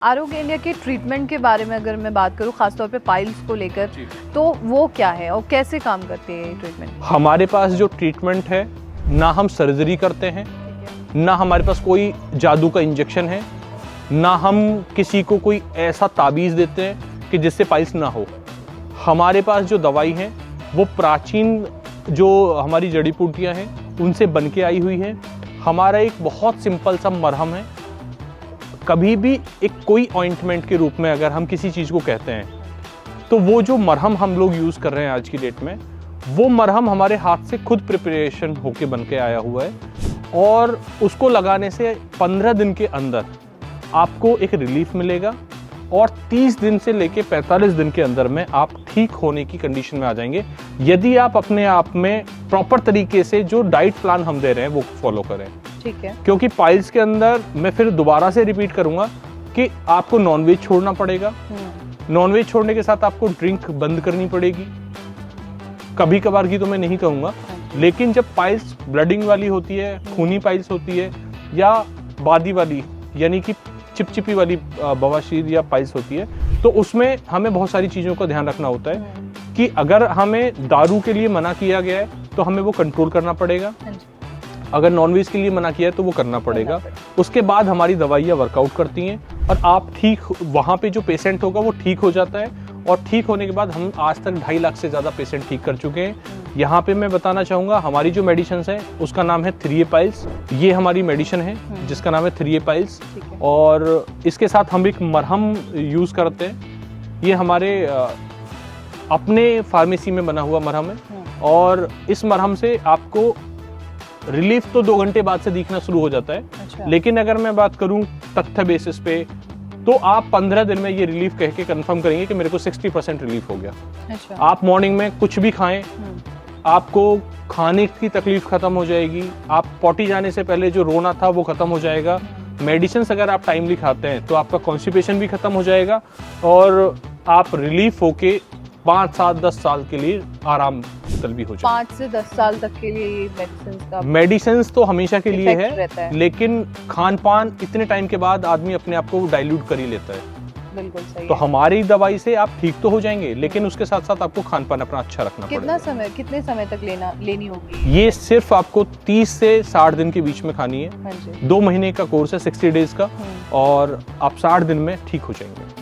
आरोग्य इंडिया के ट्रीटमेंट के बारे में अगर मैं बात करूं, खासतौर पे पाइल्स को लेकर, तो वो क्या है और कैसे काम करती है ये ट्रीटमेंट? हमारे पास जो ट्रीटमेंट है, ना हम सर्जरी करते हैं, ना हमारे पास कोई जादू का इंजेक्शन है, ना हम किसी को कोई ऐसा ताबीज़ देते हैं कि जिससे पाइल्स ना हो। हमारे पास जो दवाई है वो प्राचीन जो हमारी जड़ी बूटियाँ हैं उनसे बन के आई हुई है। हमारा एक बहुत सिंपल सा मरहम है। कभी भी एक कोई ऑइंटमेंट के रूप में अगर हम किसी चीज़ को कहते हैं तो वो जो मरहम हम लोग यूज़ कर रहे हैं आज की डेट में, वो मरहम हमारे हाथ से खुद प्रिपरेशन होके बन के आया हुआ है और उसको लगाने से 15 दिन के अंदर आपको एक रिलीफ मिलेगा और 30 दिन से लेके 45 दिन के अंदर में आप ठीक होने की कंडीशन में आ जाएंगे, यदि आप अपने आप में प्रॉपर तरीके से जो डाइट प्लान हम दे रहे हैं वो फॉलो करें। ठीक है। क्योंकि पाइल्स के अंदर मैं फिर दोबारा से रिपीट करूंगा कि आपको नॉनवेज छोड़ना पड़ेगा। नॉनवेज छोड़ने के साथ आपको ड्रिंक बंद करनी पड़ेगी। कभी कभार की तो मैं नहीं कहूँगा, लेकिन जब पाइल्स ब्लडिंग वाली होती है, खूनी पाइल्स होती है या बादी वाली यानी कि चिपचिपी वाली बवासीर या पाइल्स होती है, तो उसमें हमें बहुत सारी चीज़ों का ध्यान रखना होता है कि अगर हमें दारू के लिए मना किया गया है तो हमें वो कंट्रोल करना पड़ेगा। अगर नॉनवेज के लिए मना किया है तो वो करना पड़ेगा। उसके बाद हमारी दवाइयाँ वर्कआउट करती हैं और आप ठीक, वहाँ पे जो पेशेंट होगा वो ठीक हो जाता है। और ठीक होने के बाद हम आज तक 2.5 लाख से ज़्यादा पेशेंट ठीक कर चुके हैं। यहाँ पे मैं बताना चाहूँगा हमारी जो मेडिसिन है उसका नाम है 3A पाइल्स। ये हमारी मेडिसिन है जिसका नाम है 3A पाइल्स और इसके साथ हम एक मरहम यूज़ करते हैं। ये हमारे अपने फार्मेसी में बना हुआ मरहम है और इस मरहम से आपको रिलीफ तो 2 घंटे बाद से दिखना शुरू हो जाता है। अच्छा। लेकिन अगर मैं बात करूं तथ्य बेसिस पे तो आप 15 दिन में ये रिलीफ कह के कंफर्म करेंगे कि मेरे को 60% रिलीफ हो गया। अच्छा। आप मॉर्निंग में कुछ भी खाएं, आपको खाने की तकलीफ खत्म हो जाएगी। आप पॉटी जाने से पहले जो रोना था वो खत्म हो जाएगा। मेडिसिन अगर आप टाइमली खाते हैं तो आपका कॉन्स्टिपेशन भी खत्म हो जाएगा और आप रिलीफ होके 5, 7, 10 साल के लिए आराम भी हो जाए। 5 से 10 साल तक के लिए मेडिसिन तो हमेशा के लिए है, लेकिन खान पान इतने टाइम के बाद आदमी अपने आप को डाइल्यूट कर ही लेता है। बिल्कुल सही। तो हमारी दवाई से आप ठीक तो हो जाएंगे, लेकिन उसके साथ साथ आपको खान पान अपना अच्छा रखना पड़ेगा। कितने समय तक लेनी होगी? ये सिर्फ आपको 30 से 60 दिन के बीच में खानी है। 2 महीने का कोर्स है, 60 डेज का, और आप 60 दिन में ठीक हो जाएंगे।